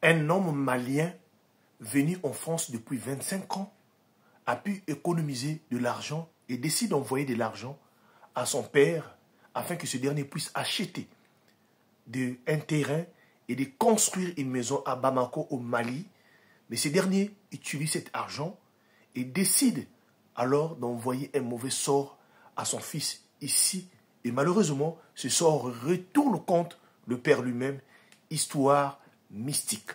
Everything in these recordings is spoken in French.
Un homme malien venu en France depuis 25 ans a pu économiser de l'argent et décide d'envoyer de l'argent à son père afin que ce dernier puisse acheter un terrain et de construire une maison à Bamako au Mali. Mais ce dernier utilise cet argent et décide alors d'envoyer un mauvais sort à son fils ici. Et malheureusement, ce sort retourne contre le père lui-même. Histoire mystique.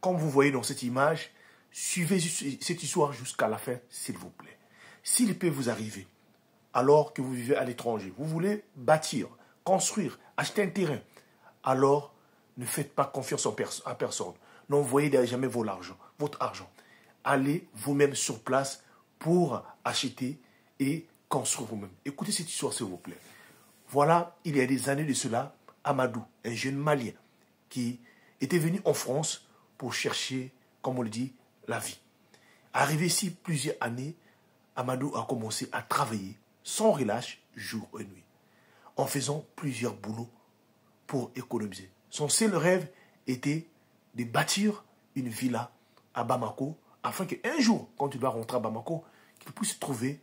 Comme vous voyez dans cette image, suivez cette histoire jusqu'à la fin, s'il vous plaît. S'il peut vous arriver, alors que vous vivez à l'étranger, vous voulez bâtir, construire, acheter un terrain, alors ne faites pas confiance à personne. N'envoyez jamais votre argent. Allez vous-même sur place pour acheter et construire vous-même. Écoutez cette histoire, s'il vous plaît. Voilà, il y a des années de cela, Amadou, un jeune Malien, qui était venu en France pour chercher, comme on le dit, la vie. Arrivé ici plusieurs années, Amadou a commencé à travailler sans relâche, jour et nuit, en faisant plusieurs boulots pour économiser. Son seul rêve était de bâtir une villa à Bamako, afin qu'un jour, quand il va rentrer à Bamako, qu'il puisse trouver,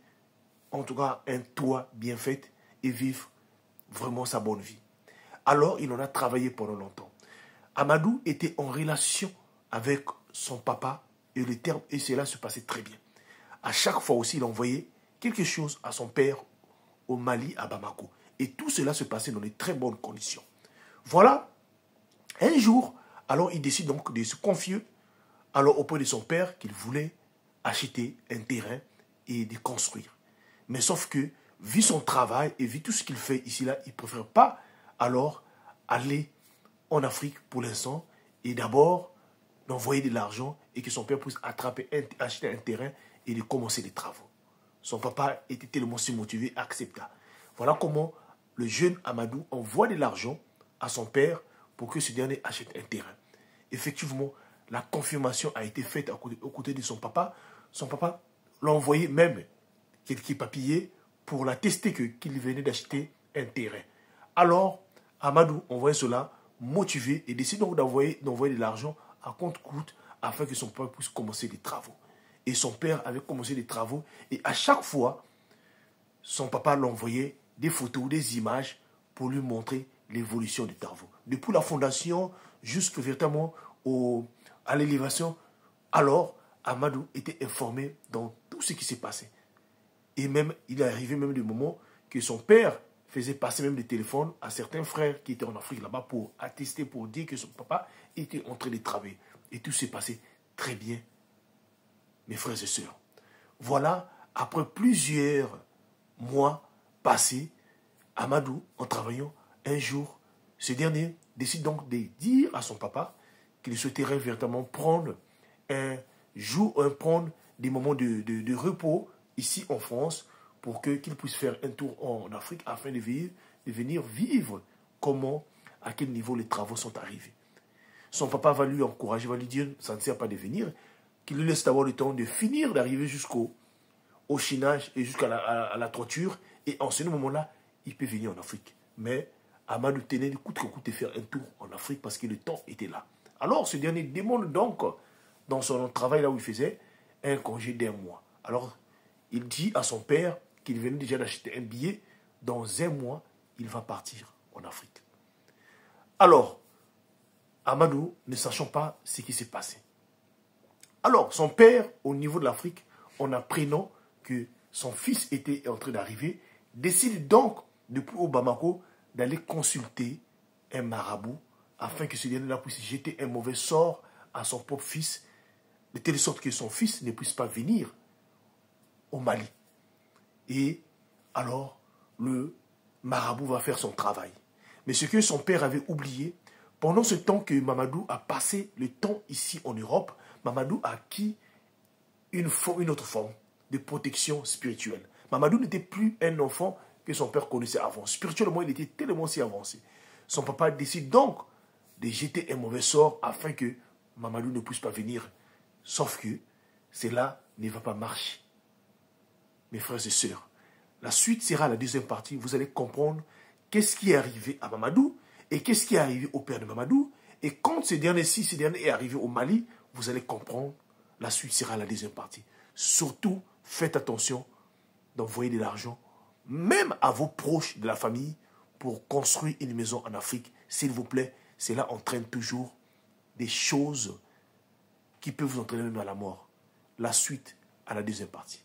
en tout cas, un toit bien fait et vivre vraiment sa bonne vie. Alors, il en a travaillé pendant longtemps. Amadou était en relation avec son papa et cela se passait très bien. À chaque fois aussi, il envoyait quelque chose à son père au Mali, à Bamako. Et tout cela se passait dans de très bonnes conditions. Voilà, un jour, alors il décide donc de se confier alors auprès de son père qu'il voulait acheter un terrain et de construire. Mais sauf que, vu son travail et vu tout ce qu'il fait ici-là, il ne préfère pas alors aller en Afrique pour l'instant et d'abord d'envoyer de l'argent et que son père puisse acheter un terrain et de commencer les travaux. Son papa était tellement si motivé, accepta. Voilà comment le jeune Amadou envoie de l'argent à son père pour que ce dernier achète un terrain. Effectivement, la confirmation a été faite aux côtés de son papa. Son papa l'a envoyé même quelques papiers pour l'attester qu'il venait d'acheter un terrain. Alors, Amadou envoie cela motivé et décide donc d'envoyer de l'argent à compte-coûte afin que son père puisse commencer des travaux. Et son père avait commencé des travaux et à chaque fois, son papa l'envoyait des photos, des images pour lui montrer l'évolution des travaux. Depuis la fondation jusqu'à véritablement à l'élévation, alors Amadou était informé dans tout ce qui s'est passé. Et même, il est arrivé même des moments que son père faisait passer même des téléphones à certains frères qui étaient en Afrique là-bas pour attester, pour dire que son papa était en train de travailler. Et tout s'est passé très bien, mes frères et sœurs. Voilà, après plusieurs mois passés, Amadou, en travaillant, un jour, ce dernier décide donc de dire à son papa qu'il souhaiterait véritablement prendre prendre des moments de repos ici en France pour qu'il puisse faire un tour en Afrique afin de venir vivre à quel niveau les travaux sont arrivés. Son papa va lui encourager, va lui dire, ça ne sert pas de venir, qu'il lui laisse d'abord le temps de finir, d'arriver jusqu'au chinage et jusqu'à la toiture, et en ce moment-là, il peut venir en Afrique. Mais Amadou tenait de coûte que coûte de faire un tour en Afrique parce que le temps était là. Alors, ce dernier demande donc, dans son travail là où il faisait, un congé d'1 mois. Alors, il dit à son père qu'il venait déjà d'acheter un billet. Dans 1 mois, il va partir en Afrique. Alors, Amadou, ne sachant pas ce qui s'est passé. Alors, son père, au niveau de l'Afrique, en apprenant que son fils était en train d'arriver, décide donc, depuis au Bamako, d'aller consulter un marabout afin que ce dernier-là puisse jeter un mauvais sort à son propre fils, de telle sorte que son fils ne puisse pas venir au Mali. Et alors, le marabout va faire son travail. Mais ce que son père avait oublié, pendant ce temps que Mamadou a passé le temps ici en Europe, Mamadou a acquis une autre forme de protection spirituelle. Mamadou n'était plus un enfant que son père connaissait avant. Spirituellement, il était tellement si avancé. Son papa décide donc de jeter un mauvais sort afin que Mamadou ne puisse pas venir. Sauf que cela ne va pas marcher. Mes frères et sœurs, la suite sera la deuxième partie. Vous allez comprendre qu'est-ce qui est arrivé à Mamadou et qu'est-ce qui est arrivé au père de Mamadou Et quand ce dernier est arrivé au Mali, vous allez comprendre, la suite sera la deuxième partie. Surtout, faites attention d'envoyer de l'argent, même à vos proches de la famille, pour construire une maison en Afrique. S'il vous plaît, cela entraîne toujours des choses qui peuvent vous entraîner même à la mort. La suite à la deuxième partie.